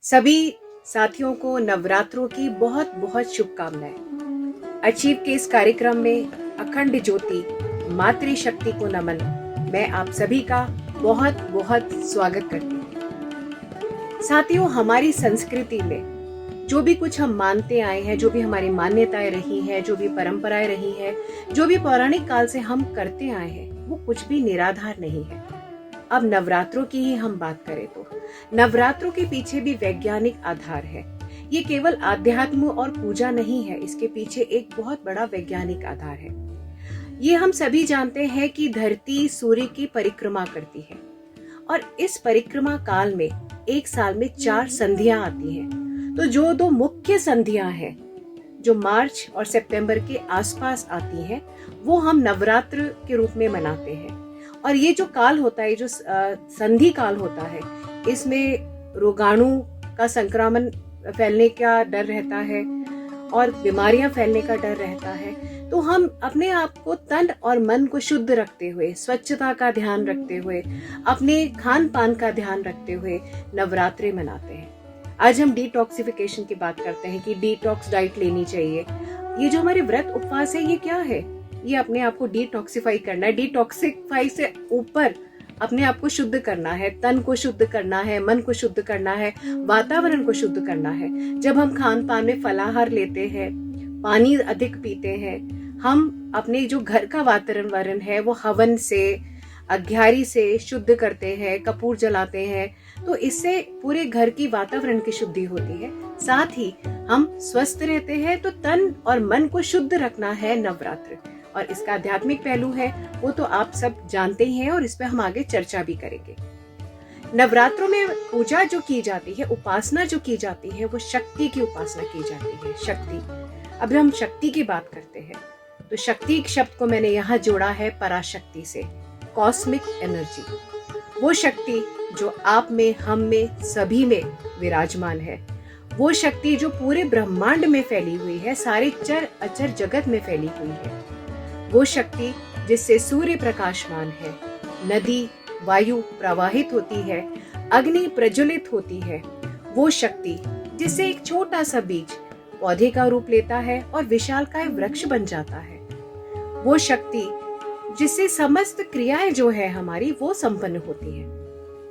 सभी साथियों को नवरात्रों की बहुत बहुत शुभकामनाएं। अचीव के इस कार्यक्रम में अखंड ज्योति मातृशक्ति को नमन, मैं आप सभी का बहुत बहुत स्वागत करती हूँ। साथियों, हमारी संस्कृति में जो भी कुछ हम मानते आए हैं, जो भी हमारी मान्यताएं रही हैं, जो भी परंपराएं रही हैं, जो भी पौराणिक काल से हम करते आए हैं, वो कुछ भी निराधार नहीं है। अब नवरात्रों की ही हम बात करें तो नवरात्रों के पीछे भी वैज्ञानिक आधार है। ये केवल आध्यात्म और पूजा नहीं है, इसके पीछे एक बहुत बड़ा वैज्ञानिक आधार है। ये हम सभी जानते हैं कि धरती सूर्य की परिक्रमा करती है और इस परिक्रमा काल में एक साल में 4 संधियां आती हैं। तो जो 2 मुख्य संधियां हैं जो मार्च और सितंबर के आसपास आती हैं, वो हम नवरात्र के रूप में मनाते हैं। और ये जो काल होता है, जो संधि काल होता है, इसमें रोगाणु का संक्रमण फैलने का डर रहता है और बीमारियां फैलने का डर रहता है। तो हम अपने आप को तन और मन को शुद्ध रखते हुए, स्वच्छता का ध्यान रखते हुए, अपने खान पान का ध्यान रखते हुए नवरात्रे मनाते हैं। आज हम डिटॉक्सिफिकेशन की बात करते हैं कि डिटॉक्स डाइट लेनी चाहिए। ये जो हमारे व्रत उपवास है, ये क्या है? ये अपने आप को डिटॉक्सिफाई करना है। डिटॉक्सिफाई से ऊपर अपने आप को शुद्ध करना है, तन को शुद्ध करना है, मन को शुद्ध करना है, वातावरण को शुद्ध करना है। जब हम खान पान में फलाहार लेते हैं, पानी अधिक पीते हैं, हम अपने जो घर का वातावरण है वो हवन से, अघ्यारी से शुद्ध करते हैं, कपूर जलाते हैं, तो इससे पूरे घर की वातावरण की शुद्धि होती है। साथ ही हम स्वस्थ रहते हैं। तो तन और मन को शुद्ध रखना है नवरात्र, और इसका आध्यात्मिक पहलू है वो तो आप सब जानते ही हैं और इस पे हम आगे चर्चा भी करेंगे। नवरात्रों में पूजा जो की जाती है, उपासना जो की जाती है, वो शक्ति की उपासना की जाती है। शक्ति, अब हम शक्ति की बात करते हैं तो शक्ति शब्द को मैंने यहाँ जोड़ा है पराशक्ति से, कॉस्मिक एनर्जी। वो शक्ति जो आप में, हम में, सभी में विराजमान है। वो शक्ति जो पूरे ब्रह्मांड में फैली हुई है, सारे चर अचर जगत में फैली हुई है। वो शक्ति जिससे सूर्य प्रकाशमान है, नदी वायु प्रवाहित होती है, अग्नि प्रज्वलित होती है। वो शक्ति जिससे एक छोटा सा बीज पौधे का रूप लेता है और विशालकाय वृक्ष बन जाता है। वो शक्ति जिससे समस्त क्रियाएं जो है हमारी, वो संपन्न होती है।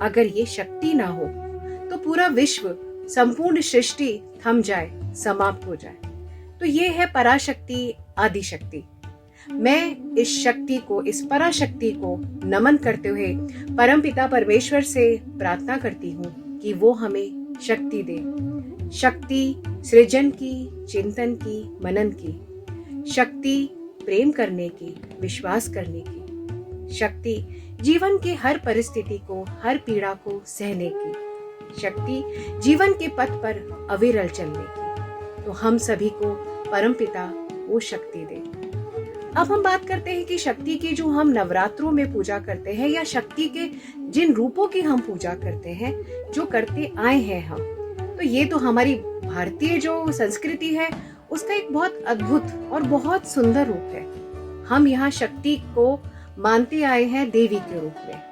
अगर ये शक्ति ना हो तो पूरा विश्व, संपूर्ण सृष्टि थम जाए, समाप्त हो जाए। तो ये है पराशक्ति, आदिशक्ति। मैं इस शक्ति को, इस पराशक्ति को नमन करते हुए परमपिता परमेश्वर से प्रार्थना करती हूँ कि वो हमें शक्ति दे। शक्ति सृजन की, चिंतन की, मनन की। शक्ति प्रेम करने की, विश्वास करने की। शक्ति जीवन के हर परिस्थिति को, हर पीड़ा को सहने की। शक्ति जीवन के पथ पर अविरल चलने की। तो हम सभी को परमपिता वो शक्ति दे। अब हम बात करते हैं कि शक्ति की जो हम नवरात्रों में पूजा करते हैं, या शक्ति के जिन रूपों की हम पूजा करते हैं, जो करते आए हैं हम, तो ये तो हमारी भारतीय जो संस्कृति है उसका एक बहुत अद्भुत और बहुत सुंदर रूप है। हम यहाँ शक्ति को मानते आए हैं देवी के रूप में।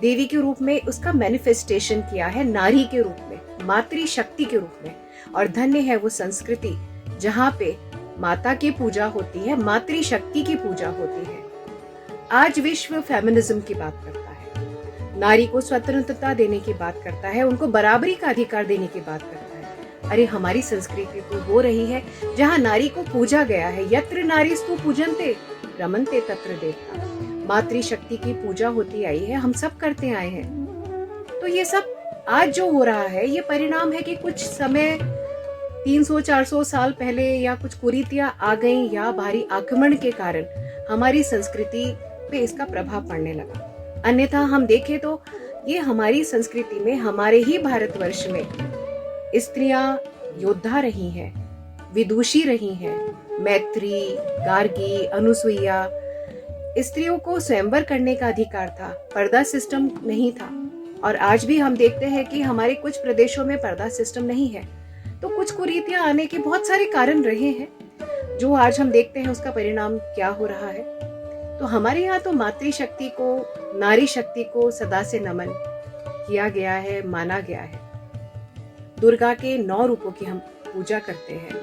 देवी के रूप में उसका मैनिफेस्टेशन किया है, नारी के रूप में, मातृशक्ति के रूप में। और धन्य है वो संस्कृति जहाँ पे माता की पूजा होती है, मातृशक्ति की पूजा होती है। आज विश्व फेमिनिज्म की बात करता है, नारी को स्वतंत्रता देने की बात करता है, उनको बराबरी का अधिकार देने की बात करता है। अरे हमारी संस्कृति तो वो रही है जहाँ नारी को पूजा गया है। यत्र नारीस्तु पूजन्ते रमन्ते तत्र देवता। मातृशक्ति की पूजा होती आई है, हम सब करते आए हैं। तो ये सब आज जो हो रहा है, ये परिणाम है कि कुछ समय 300-400 साल पहले या कुछ कुरीतियां आ गई, या भारी आक्रमण के कारण हमारी संस्कृति पे इसका प्रभाव पड़ने लगा। अन्यथा हम देखें तो ये हमारी संस्कृति में, हमारे ही भारतवर्ष में स्त्रियां योद्धा रही हैं, विदुषी रही हैं। मैत्री, गार्गी, अनुसुईया, स्त्रियों को स्वयंवर करने का अधिकार था, पर्दा सिस्टम नहीं था। और आज भी हम देखते हैं कि हमारे कुछ प्रदेशों में पर्दा सिस्टम नहीं है। तो कुछ कुरीतियां आने के बहुत सारे कारण रहे हैं, जो आज हम देखते हैं उसका परिणाम क्या हो रहा है। तो हमारे यहाँ तो मातृशक्ति को, नारी शक्ति को सदा से नमन किया गया है, माना गया है। दुर्गा के 9 रूपों की हम पूजा करते हैं,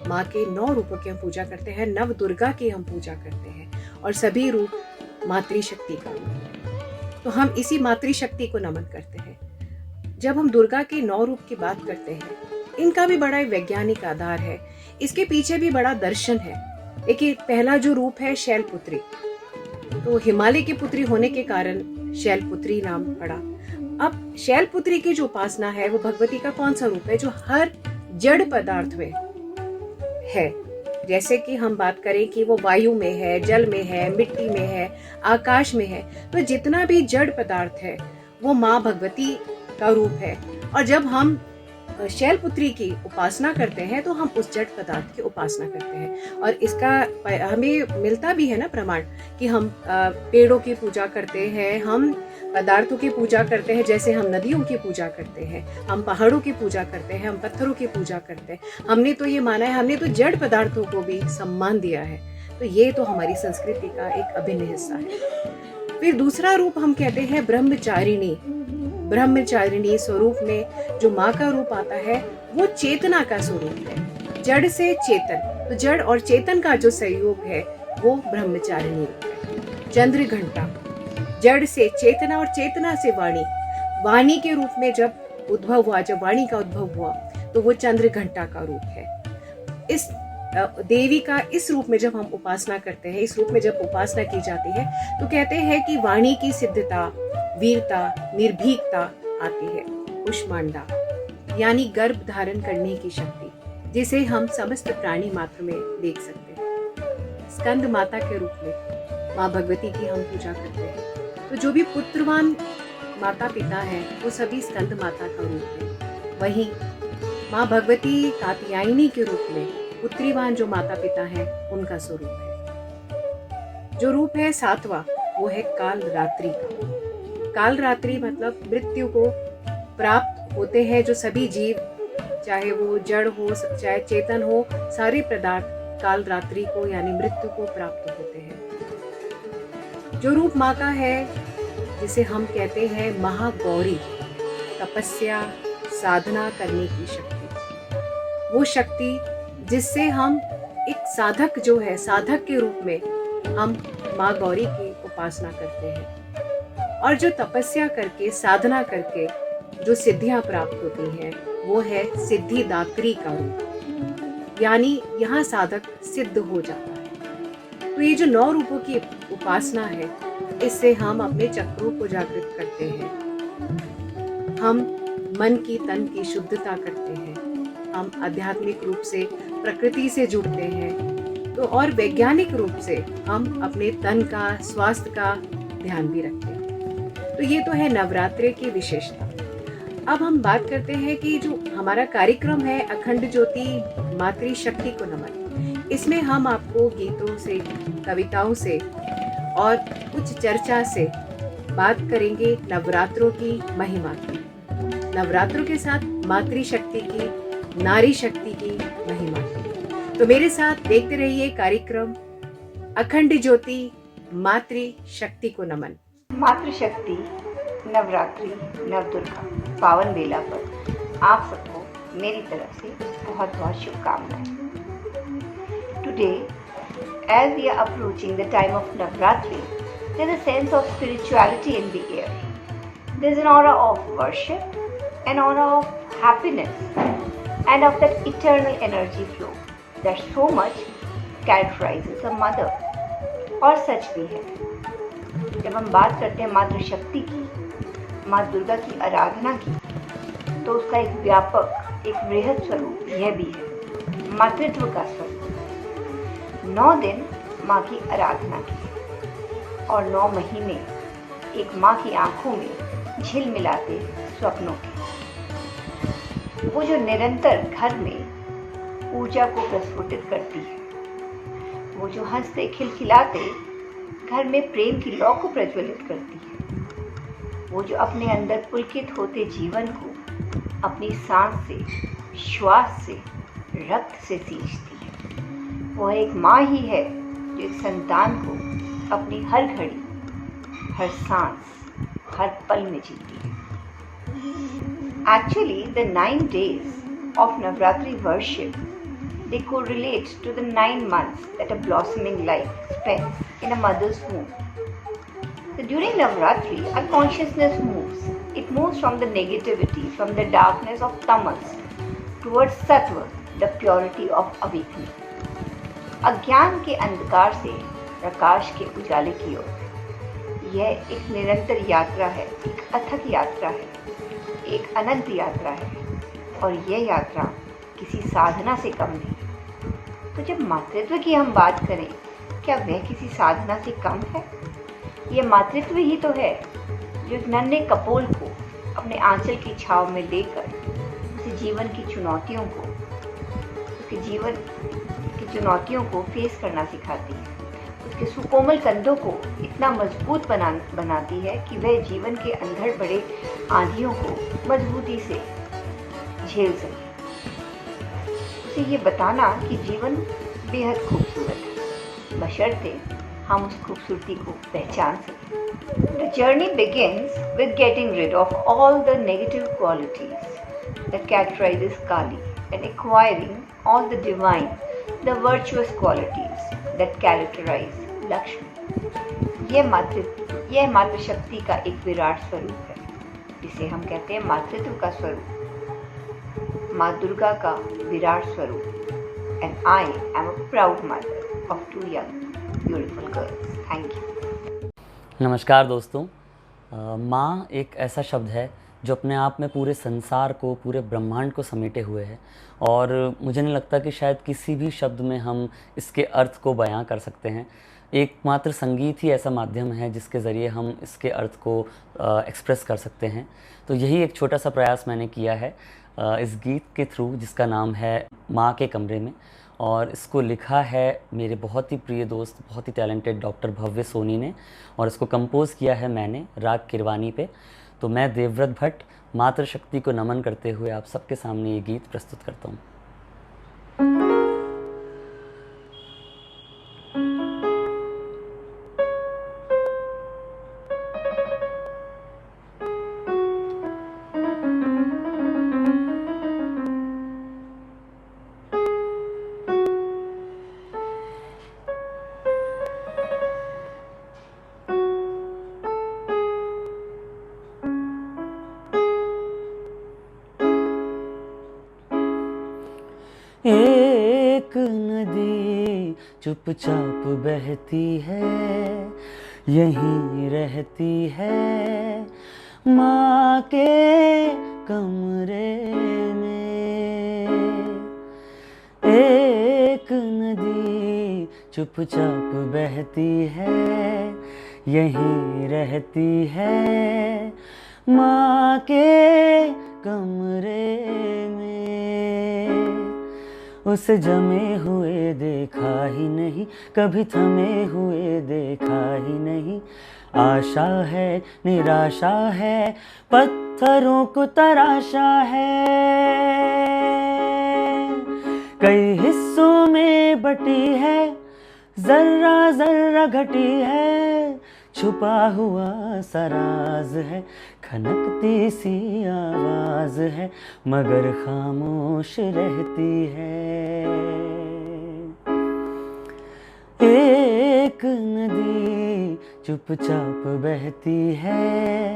माँ के 9 रूपों की हम पूजा करते हैं, नव दुर्गा की हम पूजा करते हैं और सभी रूप मातृशक्ति का रूप है। तो हम इसी मातृशक्ति को नमन करते हैं। जब हम दुर्गा के 9 रूप की बात करते हैं, इनका भी बड़ा वैज्ञानिक आधार है, इसके पीछे भी बड़ा दर्शन है। देखिए, पहला जो रूप है शैलपुत्री, तो हिमालय की पुत्री होने के कारण शैलपुत्री नाम पड़ा। अब शैलपुत्री की जो उपासना है वो भगवती का कौन सा रूप है जो हर जड़ पदार्थ में है। जैसे कि हम बात करें कि वो वायु में है, जल में है, मिट्टी में है, आकाश में है, तो जितना भी जड़ पदार्थ है वो माँ भगवती का रूप है। और जब हम शैलपुत्री की उपासना करते हैं तो हम उस जड़ पदार्थ की उपासना करते हैं। और इसका हमें मिलता भी है ना प्रमाण कि हम पेड़ों की पूजा करते हैं, हम पदार्थों की पूजा करते हैं, जैसे हम नदियों की पूजा करते हैं, हम पहाड़ों की पूजा करते हैं, हम पत्थरों की पूजा करते हैं। हमने तो ये माना है, हमने तो जड़ पदार्थों को भी सम्मान दिया है। तो ये तो हमारी संस्कृति का एक अभिन्न हिस्सा है। फिर दूसरा रूप हम कहते हैं ब्रह्मचारिणी। ब्रह्मचारिणी स्वरूप में जो माँ का रूप आता है वो चेतना का स्वरूप है, जड़ से चेतन। तो जड़ और चेतन का जो संयोग है वो ब्रह्मचारिणी रूप है। चंद्र घंटा, जड़ से चेतना और चेतना से वाणी, वाणी के रूप में जब उद्भव हुआ, जब वाणी का उद्भव हुआ तो वो चंद्र घंटा का रूप है। इस देवी का इस रूप में जब हम उपासना करते हैं, इस रूप में जब उपासना की जाती है तो कहते हैं कि वाणी की सिद्धता, वीरता, निर्भीकता आती है। कुष्मांडा यानी गर्भ धारण करने की शक्ति, जिसे हम समस्त प्राणी मात्र में देख सकते हैं। स्कंद माता के रूप में माँ भगवती की हम पूजा करते हैं। तो जो भी पुत्रवान माता पिता है वो सभी स्कंद माता का रूप है। वहीं माँ भगवती कात्यायनी के रूप में पुत्रीवान जो माता पिता हैं उनका स्वरूप है। जो रूप है 7वां वो है काल रात्रि का। काल रात्रि मतलब मृत्यु को प्राप्त होते हैं जो सभी जीव, चाहे वो जड़ हो चाहे चेतन हो, सारे पदार्थ काल रात्रि को यानी मृत्यु को प्राप्त होते हैं। जो रूप माँ का है जिसे हम कहते हैं महागौरी, तपस्या साधना करने की शक्ति, वो शक्ति जिससे हम एक साधक जो है, साधक के रूप में हम माँ गौरी की उपासना करते हैं। और जो तपस्या करके, साधना करके जो सिद्धियां प्राप्त होती हैं वो है सिद्धिदात्री का रूप, यानी यहाँ साधक सिद्ध हो जाता है। तो ये जो 9 रूपों की उपासना है, इससे हम अपने चक्रों को जागृत करते हैं, हम मन की तन की शुद्धता करते हैं, हम आध्यात्मिक रूप से प्रकृति से जुड़ते हैं, तो और वैज्ञानिक रूप से हम अपने तन का, स्वास्थ्य का ध्यान भी रखते हैं। तो ये तो है नवरात्रि की विशेषता। अब हम बात करते हैं कि जो हमारा कार्यक्रम है अखंड ज्योति मातृशक्ति को नमन, इसमें हम आपको गीतों से, कविताओं से और कुछ चर्चा से बात करेंगे नवरात्रों की महिमा की, नवरात्रों के साथ मातृशक्ति की, नारी शक्ति की महिमा की। तो मेरे साथ देखते रहिए कार्यक्रम अखंड ज्योति मातृशक्ति को नमन। मातृशक्ति नवरात्रि नवदुर्गा पावन बेला पर आप सबको मेरी तरफ से बहुत बहुत शुभकामनाएं। Today as we are approaching the time of Navratri, there is a sense of spirituality in the air. There is an aura of worship, an aura of happiness and of that eternal energy flow that so much characterizes a mother. और सच भी है, जब हम बात करते हैं मातृशक्ति की, माँ दुर्गा की आराधना की, तो उसका एक व्यापक, एक वृहद स्वरूप यह भी है, मातृत्व का स्वरूप। 9 दिन माँ की आराधना की और 9 महीने एक माँ की आंखों में झिलमिलाते स्वप्नों के, वो जो निरंतर घर में ऊर्जा को प्रस्फुटित करती है, वो जो हंसते खिलखिलाते घर में प्रेम की लौ को प्रज्वलित करती है, वो जो अपने अंदर पुलकित होते जीवन को अपनी सांस से, श्वास से, रक्त से सींचती है। वो एक माँ ही है जो एक संतान को अपनी हर घड़ी, हर सांस, हर पल में जीती है। Actually, the 9 days of Navratri worship, they correlate to the 9 months that a blossoming life spends in a mother's womb. So during Navratri, our consciousness moves. It moves from the negativity, from the darkness of tamas towards sattva, the purity of awakening. अज्ञान के अंधकार से प्रकाश के उजाले की ओर। यह एक निरंतर यात्रा है, एक अथक यात्रा है, एक अनंत यात्रा है, और यह यात्रा किसी साधना से कम नहीं। तो जब मातृत्व की हम बात करें, क्या वह किसी साधना से कम है? यह मातृत्व ही तो है जो एक नन्हे कपोल को अपने आंचल की छाव में लेकर उसे जीवन की चुनौतियों को, उसके जीवन की चुनौतियों को फेस करना सिखाती है। उसके सुकोमल कंधों को इतना मजबूत बनाती है कि वह जीवन के अंधड़ बड़े आंधियों को मजबूती से झेल सके। उसे ये बताना कि जीवन बेहद खूबसूरत है, बशर्ते हम उस खूबसूरती को पहचान सकें। The journey begins with getting rid of all the negative qualities that characterizes Kali and acquiring all the divine, the virtuous qualities that characterize Lakshmi। यह मातृशक्ति का एक विराट स्वरूप है, जिसे हम कहते हैं मातृत्व का स्वरूप, माँ दुर्गा का विराट स्वरूप। And I am a proud mother of 2 young beautiful girls. Thank you. नमस्कार दोस्तों। माँ एक ऐसा शब्द है जो अपने आप में पूरे संसार को, पूरे ब्रह्मांड को समेटे हुए है, और मुझे नहीं लगता कि शायद किसी भी शब्द में हम इसके अर्थ को बयां कर सकते हैं। एकमात्र संगीत ही ऐसा माध्यम है जिसके ज़रिए हम इसके अर्थ को एक्सप्रेस कर सकते हैं। तो यही एक छोटा सा प्रयास मैंने किया है इस गीत के थ्रू, जिसका नाम है माँ के कमरे में, और इसको लिखा है मेरे बहुत ही प्रिय दोस्त, बहुत ही टैलेंटेड डॉक्टर भव्य सोनी ने, और इसको कंपोज़ किया है मैंने राग किरवानी पे। तो मैं देवव्रत भट्ट मातृशक्ति को नमन करते हुए आप सबके सामने ये गीत प्रस्तुत करता हूँ। एक नदी चुपचाप बहती है, यहीं रहती है माँ के कमरे में। एक नदी चुपचाप बहती है, यहीं रहती है माँ के कमरे में। उसे जमे हुए देखा ही नहीं, कभी थमे हुए देखा ही नहीं। आशा है, निराशा है, पत्थरों को तराशा है, कई हिस्सों में बटी है, जर्रा जर्रा घटी है। छुपा हुआ सराज है, खनकती सी आवाज है, मगर खामोश रहती है। एक नदी चुपचाप बहती है,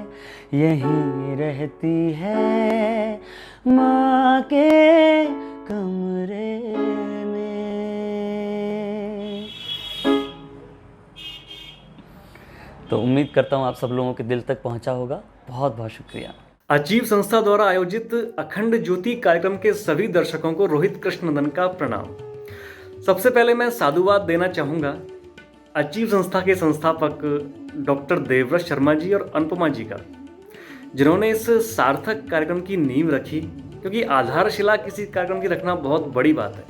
यहीं रहती है माँ के कमरे में। तो उम्मीद करता हूँ आप सब लोगों के दिल तक पहुँचा होगा। बहुत बहुत शुक्रिया। अचीव संस्था द्वारा आयोजित अखंड ज्योति कार्यक्रम के सभी दर्शकों को रोहित कृष्णनंदन का प्रणाम। सबसे पहले मैं साधुवाद देना चाहूँगा अचीव संस्था के संस्थापक डॉक्टर देवव्रत शर्मा जी और अनुपमा जी का, जिन्होंने इस सार्थक कार्यक्रम की नींव रखी, क्योंकि आधारशिला किसी कार्यक्रम की रखना बहुत बड़ी बात है।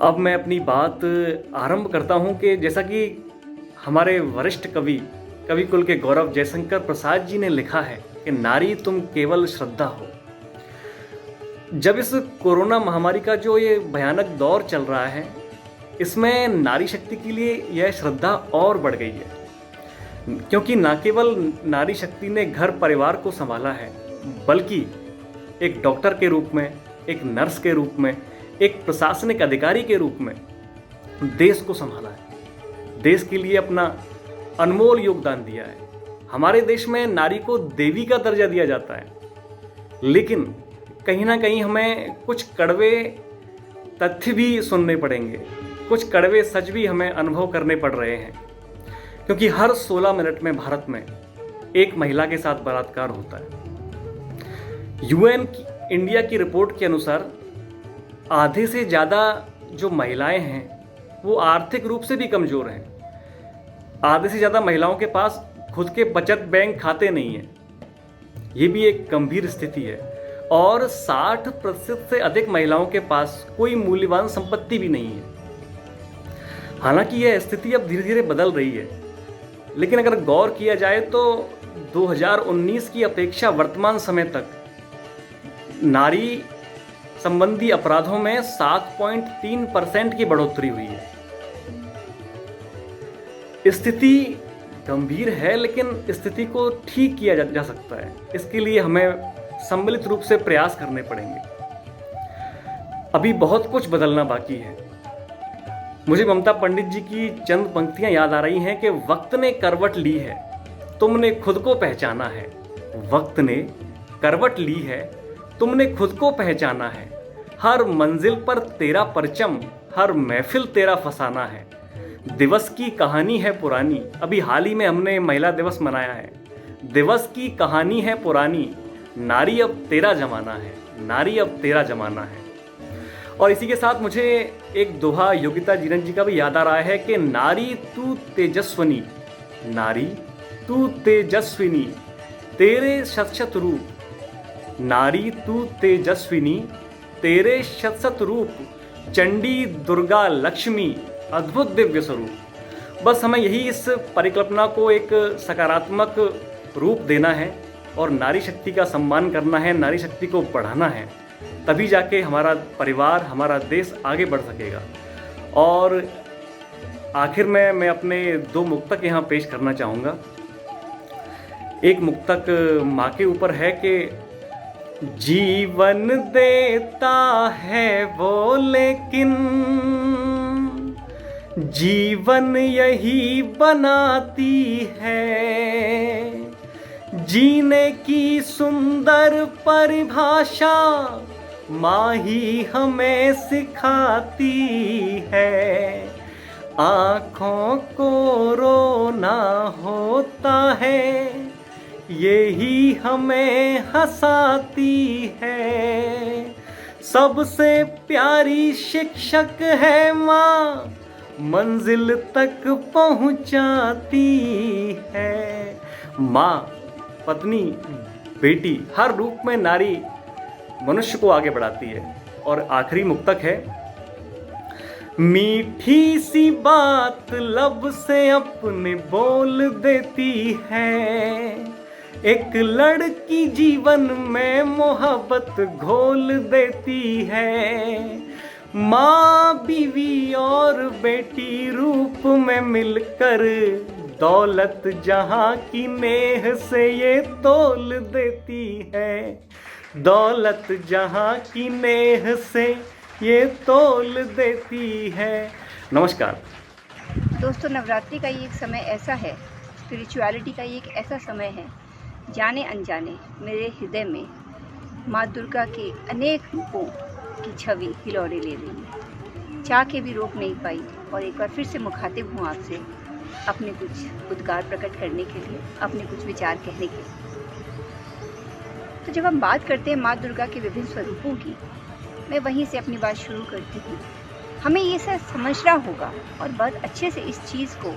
अब मैं अपनी बात आरंभ करता हूँ कि जैसा कि हमारे वरिष्ठ कवि कुल के गौरव जयशंकर प्रसाद जी ने लिखा है कि नारी तुम केवल श्रद्धा हो। जब इस कोरोना महामारी का जो ये भयानक दौर चल रहा है, इसमें नारी शक्ति के लिए यह श्रद्धा और बढ़ गई है, क्योंकि न केवल नारी शक्ति ने घर परिवार को संभाला है, बल्कि एक डॉक्टर के रूप में, एक नर्स के रूप में, एक प्रशासनिक अधिकारी के रूप में देश को संभाला है, देश के लिए अपना अनमोल योगदान दिया है। हमारे देश में नारी को देवी का दर्जा दिया जाता है, लेकिन कहीं ना कहीं हमें कुछ कड़वे तथ्य भी सुनने पड़ेंगे, कुछ कड़वे सच भी हमें अनुभव करने पड़ रहे हैं, क्योंकि हर 16 मिनट में भारत में एक महिला के साथ बलात्कार होता है। यूएन इंडिया की रिपोर्ट के अनुसार आधे से ज़्यादा जो महिलाएं हैं वो आर्थिक रूप से भी कमज़ोर हैं। आधे से ज़्यादा महिलाओं के पास खुद के बचत बैंक खाते नहीं हैं। ये भी एक गंभीर स्थिति है। और 60% से अधिक महिलाओं के पास कोई मूल्यवान संपत्ति भी नहीं है। हालांकि यह स्थिति अब धीरे धीरे बदल रही है, लेकिन अगर गौर किया जाए तो 2019 की अपेक्षा वर्तमान समय तक नारी संबंधी अपराधों में 7.3% की बढ़ोतरी हुई है। स्थिति गंभीर है, लेकिन स्थिति को ठीक किया जा सकता है। इसके लिए हमें सम्मिलित रूप से प्रयास करने पड़ेंगे। अभी बहुत कुछ बदलना बाकी है। मुझे ममता पंडित जी की चंद पंक्तियां याद आ रही हैं कि वक्त ने करवट ली है, तुमने खुद को पहचाना है। वक्त ने करवट ली है, तुमने खुद को पहचाना है। हर मंजिल पर तेरा परचम, हर महफिल तेरा फसाना है। दिवस की कहानी है पुरानी, अभी हाल ही में हमने महिला दिवस मनाया है। दिवस की कहानी है पुरानी, नारी अब तेरा जमाना है, नारी अब तेरा जमाना है। और इसी के साथ मुझे एक दोहा योगिता जीरन जी का भी याद आ रहा है कि नारी तू तेजस्विनी, नारी तू तेजस्विनी, तेरे शत शत रूप। नारी तू तेजस्विनी, तेरे शत शत रूप। चंडी दुर्गा लक्ष्मी, अद्भुत दिव्य स्वरूप। बस हमें यही इस परिकल्पना को एक सकारात्मक रूप देना है और नारी शक्ति का सम्मान करना है, नारी शक्ति को बढ़ाना है। तभी जाके हमारा परिवार, हमारा देश आगे बढ़ सकेगा। और आखिर में मैं अपने 2 मुक्तक यहाँ पेश करना चाहूँगा। एक मुक्तक माँ के ऊपर है कि जीवन देता है वो, लेकिन जीवन यही बनाती है। जीने की सुंदर परिभाषा माँ ही हमें सिखाती है। आँखों को रोना होता है, यही हमें हंसाती है। सबसे प्यारी शिक्षक है माँ, मंजिल तक पहुँचाती है। माँ, पत्नी, बेटी, हर रूप में नारी मनुष्य को आगे बढ़ाती है। और आखिरी मुक्तक है, मीठी सी बात लब से अपने बोल देती है। एक लड़की जीवन में मोहब्बत घोल देती है। माँ, बीवी और बेटी रूप में मिलकर दौलत जहाँ की नेह से ये तोल देती है। दौलत जहाँ की नेह से ये तोल देती है। नमस्कार दोस्तों, नवरात्रि का ये एक समय ऐसा है, स्पिरिचुअलिटी का ये एक ऐसा समय है, जाने अनजाने मेरे हृदय में माँ दुर्गा के अनेक रूपों की छवि हिलौरे ले रही है। चाह के भी रोक नहीं पाई और एक बार फिर से मुखातिब हूँ आपसे अपने कुछ उद्गार प्रकट करने के लिए, अपने कुछ विचार कहने के लिए। तो जब हम बात करते हैं माँ दुर्गा के विभिन्न स्वरूपों की, मैं वहीं से अपनी बात शुरू करती हूँ। हमें ये सब समझना होगा और बहुत अच्छे से इस चीज़ को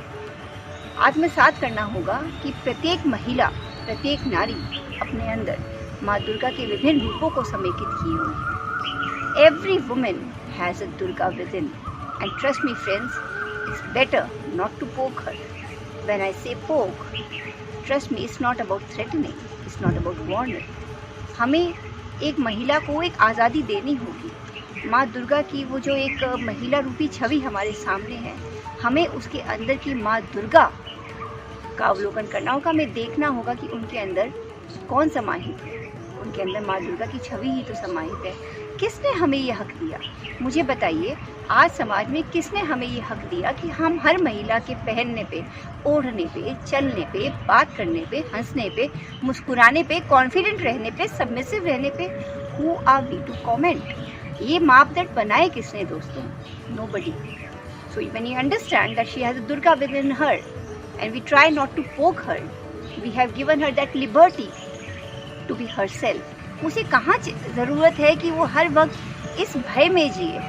आत्मसात करना होगा कि प्रत्येक महिला, प्रत्येक नारी अपने अंदर माँ दुर्गा के विभिन्न रूपों को समेकित किए हुए हैं। Every women has a Durga with in, and trust me friends, it's better not to poke her. When I say poke, trust me, it's not about threatening, it's not about warning. हमें एक महिला को एक आज़ादी देनी होगी। माँ दुर्गा की वो जो एक महिला रूपी छवि हमारे सामने है, हमें उसके अंदर की माँ दुर्गा का अवलोकन करना होगा। हमें देखना होगा कि उनके अंदर कौन समाहित है, उनके अंदर माँ दुर्गा की छवि ही तो समाहित है। किसने हमें ये हक दिया? मुझे बताइए, आज समाज में किसने हमें ये हक दिया कि हम हर महिला के पहनने पे, ओढ़ने पे, चलने पे, बात करने पे, हंसने पे, मुस्कुराने पे, कॉन्फिडेंट रहने पे, सबमिसिव रहने पे, who are we to comment? ये मापदंड बनाए किसने दोस्तों? Nobody. So when you understand that she has a Durga within her and we try not to poke her, we have given her that liberty to be herself. उसे कहाँ ज़रूरत है कि वो हर वक्त इस भय में जिए,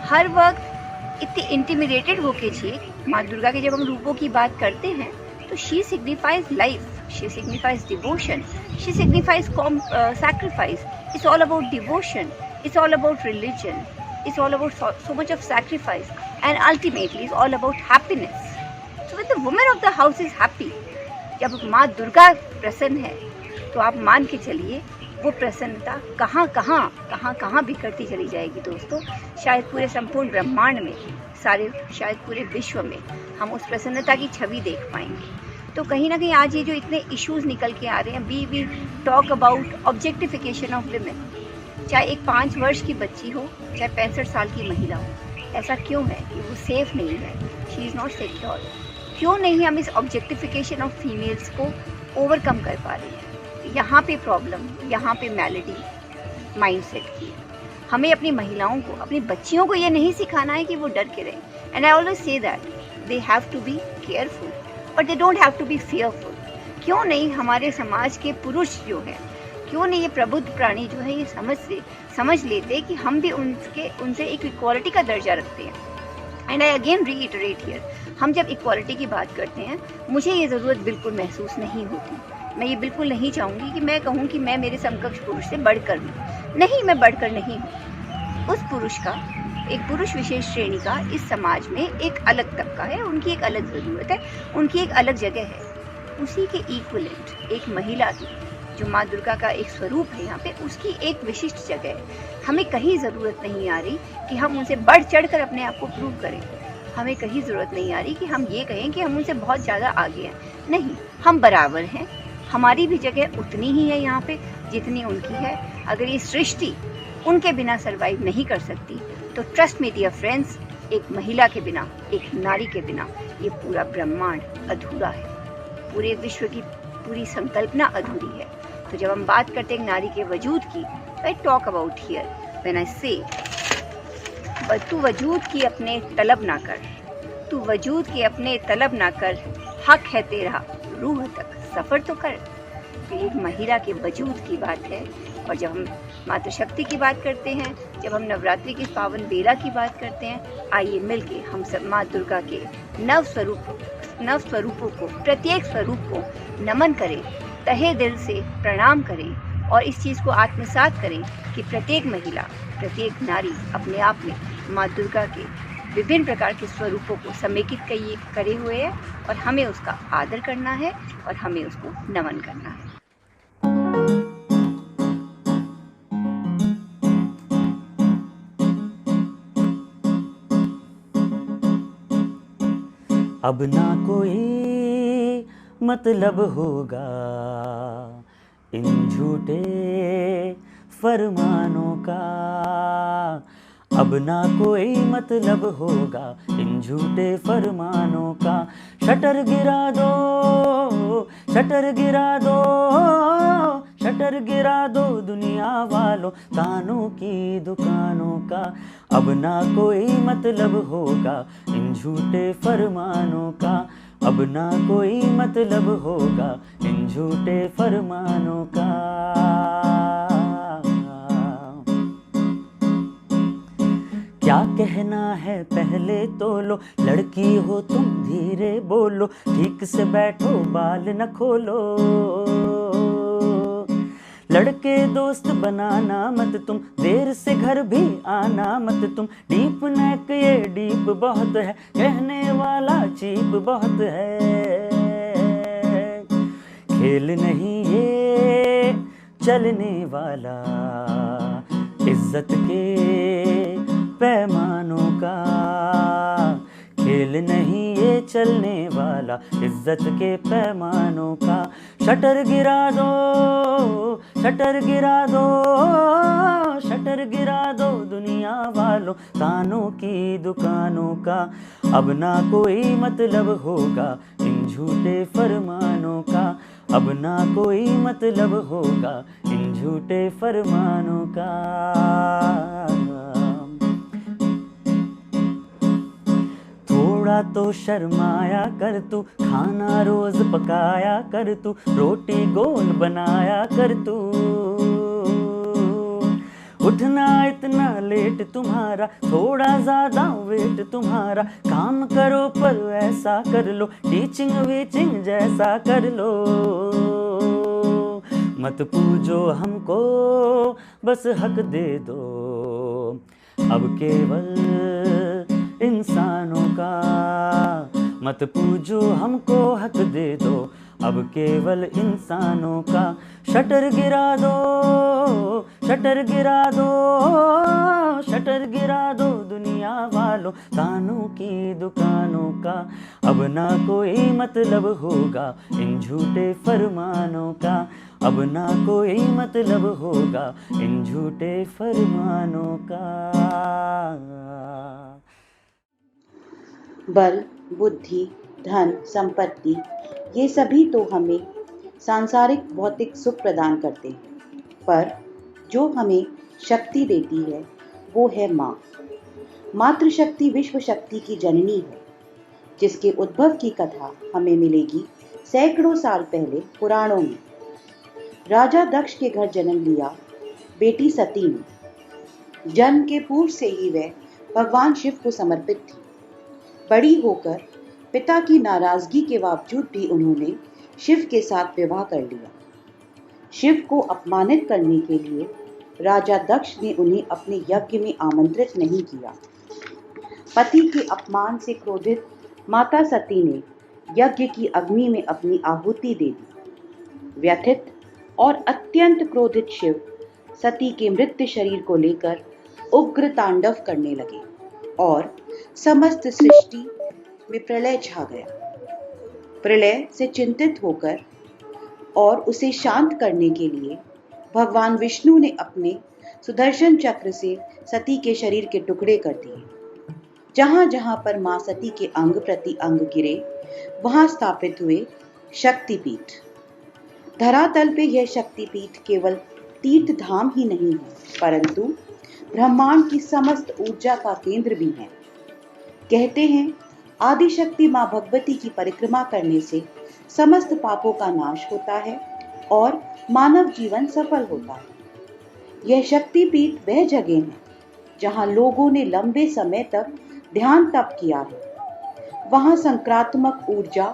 हर वक्त इतनी इंटिमिडेटेड होके जिए। माँ दुर्गा के जब हम रूपों की बात करते हैं तो she signifies life, she signifies devotion, she signifies sacrifice. It's all about devotion, it's all about religion, it's all about so much of sacrifice, and ultimately it's all about happiness. So when the woman of the house is happy, जब माँ दुर्गा प्रसन्न है तो आप मान के चलिए वो प्रसन्नता कहाँ कहाँ बिखरती चली जाएगी दोस्तों। शायद पूरे संपूर्ण ब्रह्मांड में, शायद पूरे विश्व में हम उस प्रसन्नता की छवि देख पाएंगे। तो कहीं ना कहीं आज ये जो इतने इश्यूज निकल के आ रहे हैं, we talk about objectification of women, चाहे एक 5 वर्ष की बच्ची हो, चाहे 65 साल की महिला हो, ऐसा क्यों है कि वो सेफ नहीं है, शी इज़ नॉट सिक्योर? क्यों नहीं हम इस ऑब्जेक्टिफिकेशन ऑफ फीमेल्स को ओवरकम कर पा रहे हैं? यहाँ पे प्रॉब्लम, यहाँ पे मैलिडी माइंडसेट की है। हमें अपनी महिलाओं को, अपनी बच्चियों को ये नहीं सिखाना है कि वो डर के रहें। And I always say that they have to be careful but they don't have to be fearful. क्यों नहीं हमारे समाज के पुरुष जो हैं, क्यों नहीं ये प्रबुद्ध प्राणी जो है ये समझ लेते कि हम भी उनसे एक इक्वालिटी का दर्जा रखते हैं। And I again reiterate here, हम जब इक्वालिटी की बात करते हैं, मुझे ये ज़रूरत बिल्कुल महसूस नहीं होती। मैं ये बिल्कुल नहीं चाहूँगी कि मैं कहूँ कि मैं मेरे समकक्ष पुरुष से बढ़कर हूँ। नहीं, मैं बढ़कर नहीं हूँ। उस पुरुष का, एक पुरुष विशेष श्रेणी का इस समाज में एक अलग तबका है, उनकी एक अलग ज़रूरत है, उनकी एक अलग जगह है। उसी के इक्वलेंट एक महिला की, जो माँ दुर्गा का एक स्वरूप है यहाँ पे, उसकी एक विशिष्ट जगह है। हमें कहीं ज़रूरत नहीं आ रही कि हम उनसे बढ़ चढ़ कर अपने आप को प्रूव करें। हमें कहीं ज़रूरत नहीं आ रही कि हम ये कहें कि हम उनसे बहुत ज़्यादा आगे हैं। नहीं, हम बराबर हैं। हमारी भी जगह उतनी ही है यहाँ पे जितनी उनकी है। अगर ये सृष्टि उनके बिना सर्वाइव नहीं कर सकती तो ट्रस्ट मी डियर फ्रेंड्स, एक महिला के बिना, एक नारी के बिना ये पूरा ब्रह्मांड अधूरा है। पूरे विश्व की पूरी संकल्पना अधूरी है। तो जब हम बात करते हैं नारी के वजूद की, I talk about here when I से तू वजूद की अपने तलब ना कर, तू वजूद के अपने तलब ना कर, हक है तेरा रूह तक सफ़र तो कर। तो एक महिला के वजूद की बात है। और जब हम मातृशक्ति की बात करते हैं, जब हम नवरात्रि की पावन बेला की बात करते हैं, आइए मिलके हम सब माँ दुर्गा के नव स्वरूपों को, प्रत्येक स्वरूप को नमन करें, तहे दिल से प्रणाम करें और इस चीज़ को आत्मसात करें कि प्रत्येक महिला, प्रत्येक नारी अपने आप में माँ दुर्गा के विभिन्न प्रकार के स्वरूपों को समेकित करे हुए है और हमें उसका आदर करना है और हमें उसको नमन करना है। अब ना कोई मतलब होगा इन झूठे फरमानों का, अब ना कोई मतलब होगा इन झूठे फरमानों का। शटर गिरा दो, शटर गिरा दो, शटर गिरा दो दुनिया वालों, कानों की दुकानों का। अब ना कोई मतलब होगा इन झूठे फरमानों का, अब ना कोई मतलब होगा इन झूठे फरमानों का। क्या कहना है पहले तो लो, लड़की हो तुम धीरे बोलो, ठीक से बैठो बाल न खोलो। लड़के दोस्त बनाना मत तुम, देर से घर भी आना मत तुम। डीप नेक ये डीप बहुत है, कहने वाला चीप बहुत है। खेल नहीं ये चलने वाला, इज्जत के पैमानों का। खेल नहीं ये चलने वाला इज्जत के पैमानों का। शटर गिरा दो, शटर गिरा दो, शटर गिरा दो दुनिया वालों तानों की दुकानों का। अब ना कोई मतलब होगा इन झूठे फरमानों का, अब ना कोई मतलब होगा इन झूठे फरमानों का। थोड़ा तो शर्माया कर तू, खाना रोज पकाया कर तू, रोटी गोल बनाया कर तू। उठना इतना लेट तुम्हारा, थोड़ा ज्यादा वेट तुम्हारा, काम करो पर ऐसा कर लो, टीचिंग वीचिंग जैसा कर लो। मत पूछो हमको बस हक दे दो, अब केवल इंसानों का। मत पूछो हमको हक दे दो, अब केवल इंसानों का। शटर गिरा दो, शटर गिरा दो, शटर गिरा दो दुनिया वालों तानों की दुकानों का। अब ना कोई मतलब होगा इन झूठे फरमानों का, अब ना कोई मतलब होगा इन झूठे फरमानों का। बल, बुद्धि, धन, संपत्ति ये सभी तो हमें सांसारिक भौतिक सुख प्रदान करते हैं, पर जो हमें शक्ति देती है वो है माँ। मातृशक्ति विश्व शक्ति की जननी है, जिसके उद्भव की कथा हमें मिलेगी सैकड़ों साल पहले पुराणों में। राजा दक्ष के घर जन्म लिया बेटी सती ने। जन्म के पूर्व से ही वह भगवान शिव को समर्पित थी। बड़ी होकर पिता की नाराजगी के बावजूद भी उन्होंने शिव के साथ विवाह कर लिया। शिव को अपमानित करने के लिए राजा दक्ष ने उन्हें अपने यज्ञ में आमंत्रित नहीं किया। पति के अपमान से क्रोधित माता सती ने यज्ञ की अग्नि में अपनी आहुति दे दी। व्यथित और अत्यंत क्रोधित शिव सती के मृत शरीर को लेकर उग्र तांडव करने लगे और समस्त सृष्टि में प्रलय छा गया। प्रलय से चिंतित होकर और उसे शांत करने के लिए भगवान विष्णु ने अपने सुदर्शन चक्र से सती के शरीर के टुकड़े कर दिए। जहां जहां पर मां सती के अंग प्रति अंग गिरे वहां स्थापित हुए शक्तिपीठ। धरातल पे यह शक्तिपीठ केवल तीर्थ धाम ही नहीं है, परंतु ब्रह्मांड की समस्त ऊर्जा का केंद्र भी है। कहते हैं आदिशक्ति मां भगवती की परिक्रमा करने से समस्त पापों का नाश होता है और मानव जीवन सफल होता है। यह शक्तिपीठ वह जगह है जहां लोगों ने लंबे समय तक ध्यान तप किया है। वहां संक्रात्मक ऊर्जा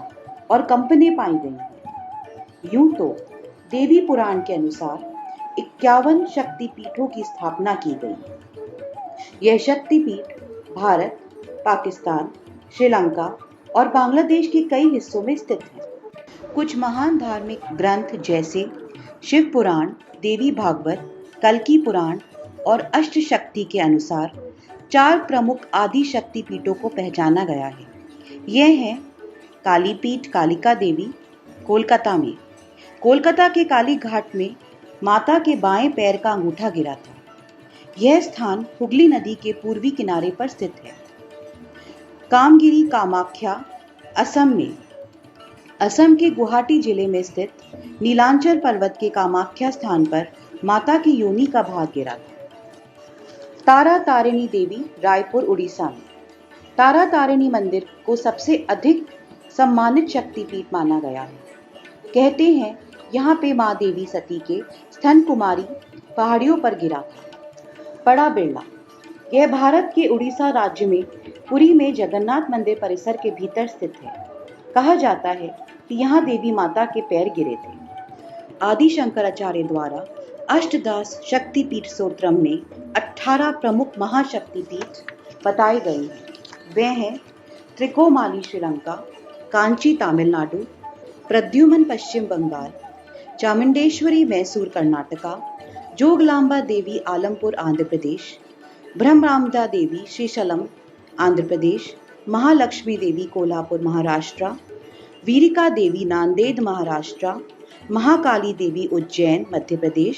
और कंपने पाई गई हैं। यूं तो देवी पुराण के अनुसार 51 शक्तिपीठों की स्थापना की गई। यह शक्तिपीठ भारत, पाकिस्तान, श्रीलंका और बांग्लादेश के कई हिस्सों में स्थित है। कुछ महान धार्मिक ग्रंथ जैसे शिव पुराण, देवी भागवत, कल्की पुराण और अष्ट शक्ति के अनुसार 4 प्रमुख आदि शक्तिपीठों को पहचाना गया है। यह है कालीपीठ कालिका देवी कोलकाता में। कोलकाता के काली घाट में माता के बाएं पैर का अंगूठा गिरा था। यह स्थान हुगली नदी के पूर्वी किनारे पर स्थित है। कामगिरी कामाख्या असम में। असम के गुवाहाटी जिले में स्थित नीलांचल पर्वत के कामाख्या स्थान पर माता की योनि का भाग गिरा था। तारा तारिणी देवी रायपुर उड़ीसा में। तारा तारिणी मंदिर को सबसे अधिक सम्मानित शक्तिपीठ माना गया है। कहते हैं यहाँ पे माँ देवी सती के स्तन कुमारी पहाड़ियों पर गिरा था। बड़ा बिरला। यह भारत के उड़ीसा राज्य में पुरी में जगन्नाथ मंदिर परिसर के भीतर स्थित है। कहा जाता है कि यहाँ देवी माता के पैर गिरे थे। आदि शंकराचार्य द्वारा अष्टदास शक्तिपीठ स्तोत्रम में 18 प्रमुख महाशक्तिपीठ बताए गए हैं। वे हैं त्रिकोमाली श्रीलंका, कांची तमिलनाडु, प्रद्युमन पश्चिम बंगाल, चामुंडेश्वरी मैसूर कर्नाटका, जोगलांबा देवी आलमपुर आंध्र प्रदेश, ब्रह्मरामदा देवी श्रीशैलम आंध्र प्रदेश, महालक्ष्मी देवी कोल्हापुर महाराष्ट्र, वीरिका देवी नांदेड़ महाराष्ट्र, महाकाली देवी उज्जैन मध्य प्रदेश,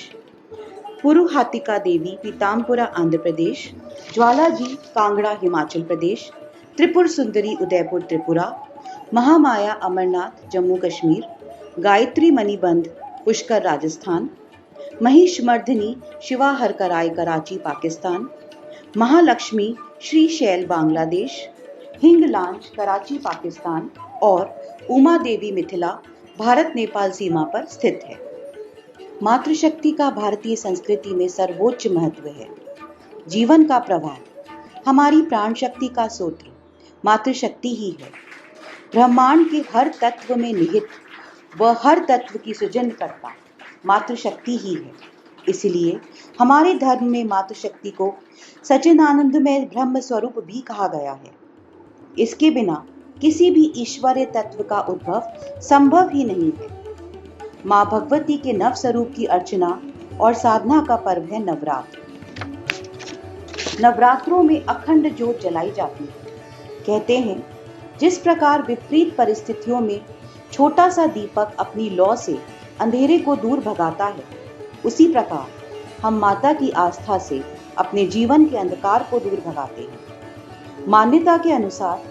पुरुहातिका देवी पीताम्बरा आंध्र प्रदेश, ज्वालाजी कांगड़ा हिमाचल प्रदेश, त्रिपुर सुंदरी उदयपुर त्रिपुरा, महामाया अमरनाथ जम्मू कश्मीर, गायत्री मणिबंध पुष्कर राजस्थान, महिषमर्दिनी शिवा हरकराय कराची पाकिस्तान, महालक्ष्मी श्री शैल बांग्लादेश, हिंगलांज कराची पाकिस्तान और उमा देवी मिथिला भारत नेपाल सीमा पर स्थित है। मातृशक्ति का भारतीय संस्कृति में सर्वोच्च महत्व है। जीवन का प्रवाह, हमारी प्राण शक्ति का सूत्र मातृशक्ति ही है। ब्रह्मांड के हर तत्व में निहित व हर तत्व की सृजनकर्ता मातृशक्ति ही है। इसलिए हमारे धर्म में मातृशक्ति को सच्चिदानंदमय ब्रह्म स्वरूप भी कहा गया है। इसके बिना किसी भी ईश्वरीय तत्व का उद्भव संभव ही नहीं है। माँ भगवती के नव स्वरूप की अर्चना और साधना का पर्व है नवरात्र। नवरात्रों में अखंड ज्योत जलाई जाती है। कहते हैं, जिस प्रकार विपरीत परिस्थितियों में छोटा सा दीपक अपनी लौ से अंधेरे को दूर भगाता है, उसी प्रकार हम माता की आस्था से अपने जीवन के अंधकार को दूर भगाते हैं। मान्यता के अनुसार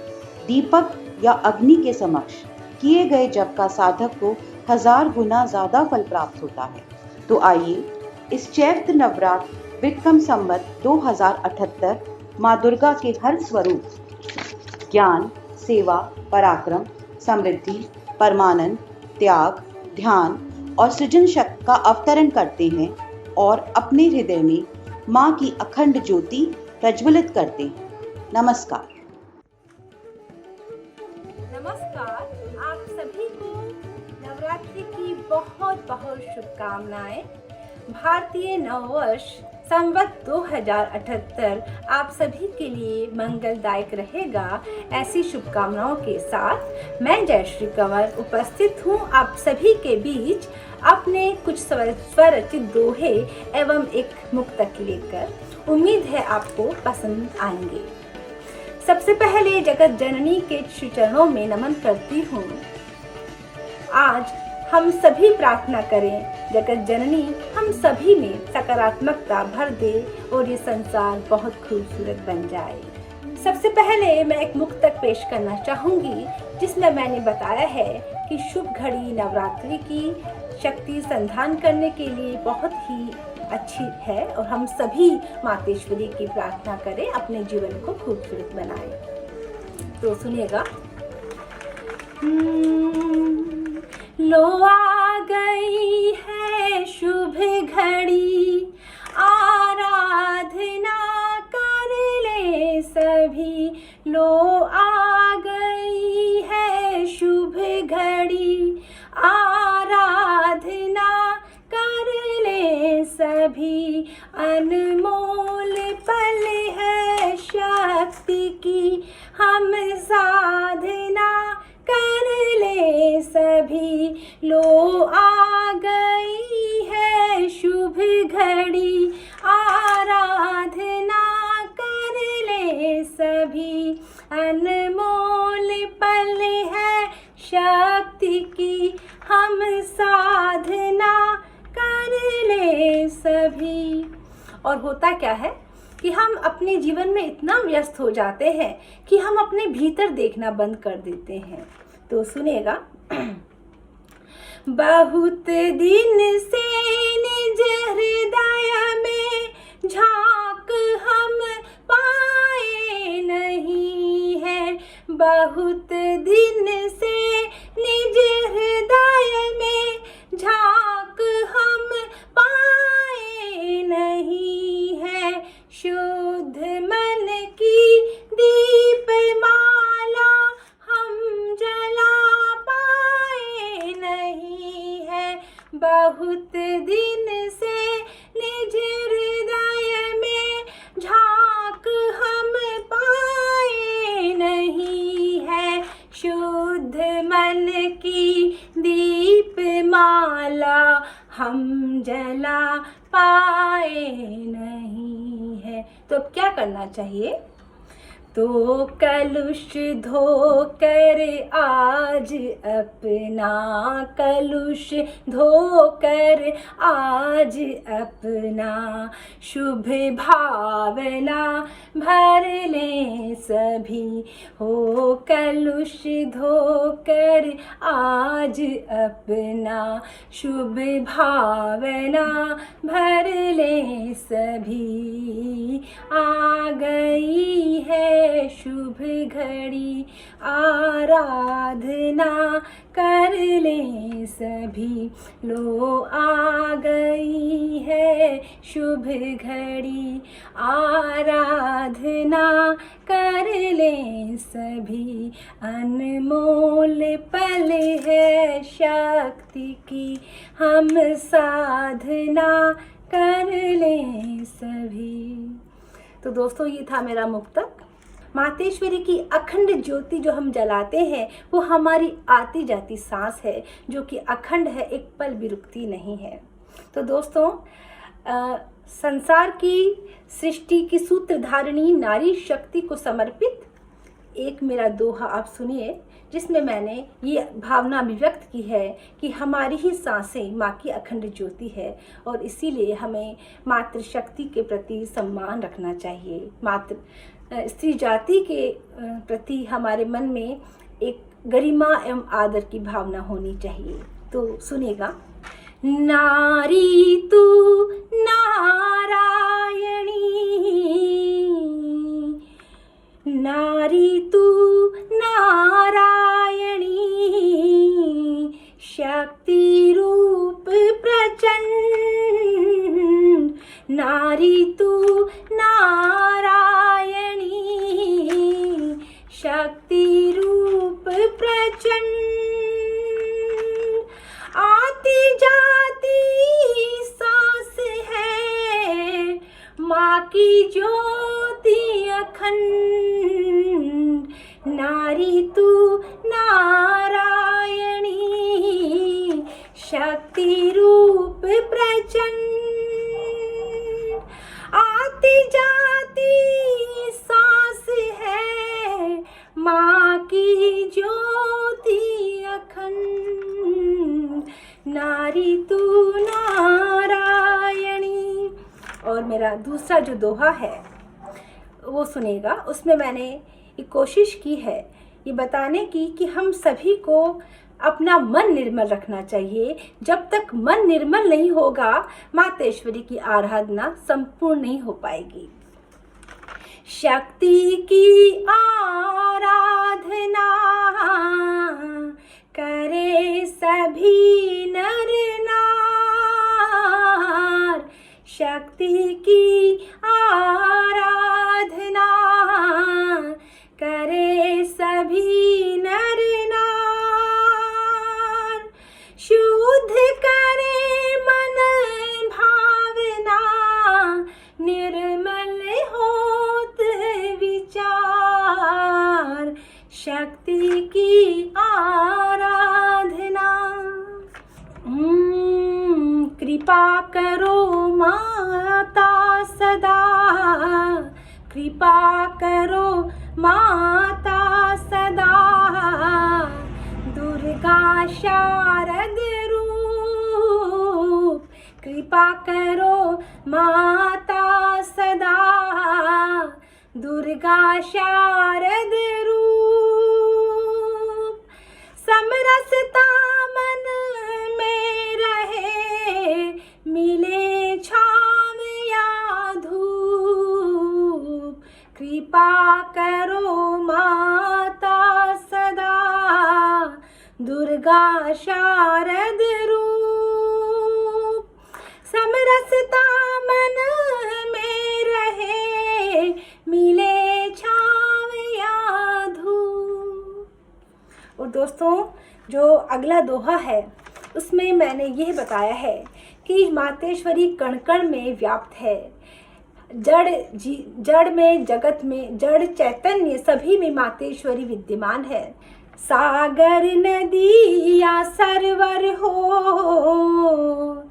दीपक या अग्नि के समक्ष किए गए जप का साधक को 1000 गुना ज्यादा फल प्राप्त होता है। तो आइए इस चैत्र नवरात्र विक्रम संवत 2078 माँ दुर्गा के हर स्वरूप ज्ञान, सेवा, पराक्रम, समृद्धि, परमानंद, त्याग, ध्यान और सृजन शक्ति का अवतरण करते हैं और अपने हृदय में माँ की अखंड ज्योति प्रज्वलित करते हैं। नमस्कार। नमस्कार, आप सभी को नवरात्रि की बहुत बहुत शुभकामनाएं। भारतीय नववर्ष संवत 2078 आप सभी के लिए मंगलदायक रहेगा, ऐसी शुभकामनाओं के साथ मैं जयश्री कंवर उपस्थित हूँ आप सभी के बीच अपने कुछ स्वरचित दोहे एवं एक मुक्तक लेकर। उम्मीद है आपको पसंद आएंगे। सबसे पहले जगत जननी के श्री चरणों में नमन करती हूँ। आज हम सभी प्रार्थना करें, जगत जननी हम सभी में सकारात्मकता भर दे और ये संसार बहुत खूबसूरत बन जाए। सबसे पहले मैं एक मुक्तक पेश करना चाहूँगी, जिसमें मैंने बताया है कि शुभ घड़ी नवरात्रि की शक्ति संधान करने के लिए बहुत ही अच्छी है और हम सभी मातेश्वरी की प्रार्थना करें, अपने जीवन को खूबसूरत बनाएं। तो सुनिएगा। लो आ गई है शुभ घड़ी, आराधना कर ले सभी। लो आ गई है शुभ घड़ी, आराधना कर ले सभी। अनमोल पल है शक्ति की, हम साधना कर ले सभी। लो आ गई है शुभ घड़ी, आराधना कर ले सभी। अनमोल पल है शक्ति की, हम साधना कर ले सभी। और होता क्या है कि हम अपने जीवन में इतना व्यस्त हो जाते हैं कि हम अपने भीतर देखना बंद कर देते हैं। तो सुनेगा। बहुत दिन से निज हृदय में झांक हम पाए नहीं है। बहुत दिन से निज हृदय में झांक हम पाए नहीं है। शुद्ध मन की दीप माला हम जला पाए नहीं है। बहुत दिन से निज हृदय में झांक हम पाए नहीं है। शुद्ध मन की दीप माला हम जला पाए नहीं है। तो अब क्या करना चाहिए? तो कलुष धोकर आज अपना, कलुष धोकर आज अपना, शुभ भावना भर ले सभी, हो कलुष धोकर आज अपना, शुभ भावना भर ले सभी। आ गई है शुभ घड़ी, आराधना कर ले सभी, लो आ गई है शुभ घड़ी, आराधना कर ले सभी। अनमोल पल है शक्ति की, हम साधना कर ले सभी। तो दोस्तों, ये था मेरा मुक्तक। मातेश्वरी की अखंड ज्योति जो हम जलाते हैं वो हमारी आती जाती सांस है, जो कि अखंड है, एक पल भी रुकती नहीं है। तो दोस्तों, संसार की सृष्टि की सूत्रधारिणी नारी शक्ति को समर्पित एक मेरा दोहा आप सुनिए, जिसमें मैंने ये भावना अभिव्यक्त की है कि हमारी ही सांसें माँ की अखंड ज्योति है और इसीलिए हमें मातृशक्ति के प्रति सम्मान रखना चाहिए। स्त्री जाति के प्रति हमारे मन में एक गरिमा एवं आदर की भावना होनी चाहिए। तो सुनिएगा। नारी तू नारायणी, नारी तू नारायणी, शक्ति रूप प्रचंड, नारी तू नारायणी, शक्ति रूप प्रचंड, आती जाती सांस है माँ की ज्योति अखंड, नारी तू नारायणी, शक्ति रूप प्रचंड, आती जाती सांस है माँ की ज्योति अखंड, नारी तू नारायणी। और मेरा दूसरा जो दोहा है वो सुनेगा। उसमें मैंने एक कोशिश की है ये बताने की कि हम सभी को अपना मन निर्मल रखना चाहिए। जब तक मन निर्मल नहीं होगा, मातेश्वरी की आराधना संपूर्ण नहीं हो पाएगी। शक्ति की आराधना करे सभी नर नार, शक्ति की आराधना करे सभी नर नार, शुद्ध करे मन भावना, निर्मल होत विचार, शक्ति की आराधना। कृपा करो माता सदा, कृपा करो माता सदा, दुर्गा शारद रूप, कृपा करो माता सदा, दुर्गा शारद रूप, समरसता मन में रहे, मिले छाव या धूप, कृपा करो माता सदा, दुर्गा शारद रूप, समरसता मन में रहे, मिले छाव या धूप। और दोस्तों, जो अगला दोहा है उसमें मैंने यह बताया है कि मातेश्वरी कण कण में व्याप्त है। जड़ में, जगत में, जड़ चैतन्य सभी में मातेश्वरी विद्यमान है। सागर नदी या सरवर हो,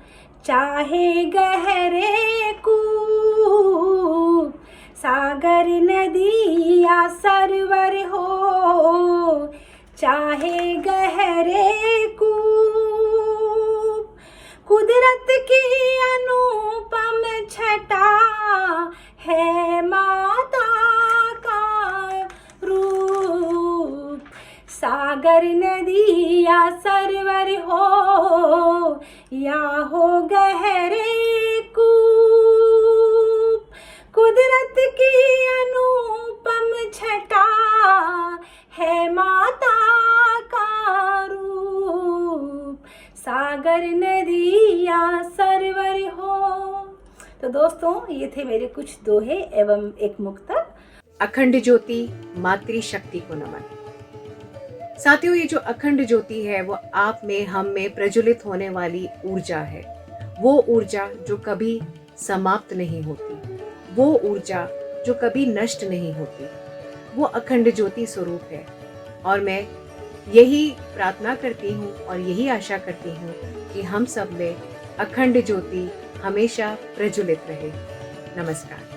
चाहे गहरे कूप, सागर नदी या सरवर हो, चाहे गहरे कूप, कुदरत की अनुपम छटा है माता का रूप। सागर नदी या सरवर हो, या हो गहरे कूप, कुदरत की अनुपम छटा है माता का रूप। सागर नदी या सरवर हो। तो दोस्तों, ये थे मेरे कुछ दोहे एवं एक मुक्तक। अखंड ज्योति मातृशक्ति को नमन। साथियों, ये जो अखंड ज्योति है वो आप में, हम में प्रज्वलित होने वाली ऊर्जा है। वो ऊर्जा जो कभी समाप्त नहीं होती, वो ऊर्जा जो कभी नष्ट नहीं होती, वो अखंड ज्योति स्वरूप है। और मैं यही प्रार्थना करती हूँ और यही आशा करती हूँ कि हम सब में अखंड ज्योति हमेशा प्रज्वलित रहे। नमस्कार।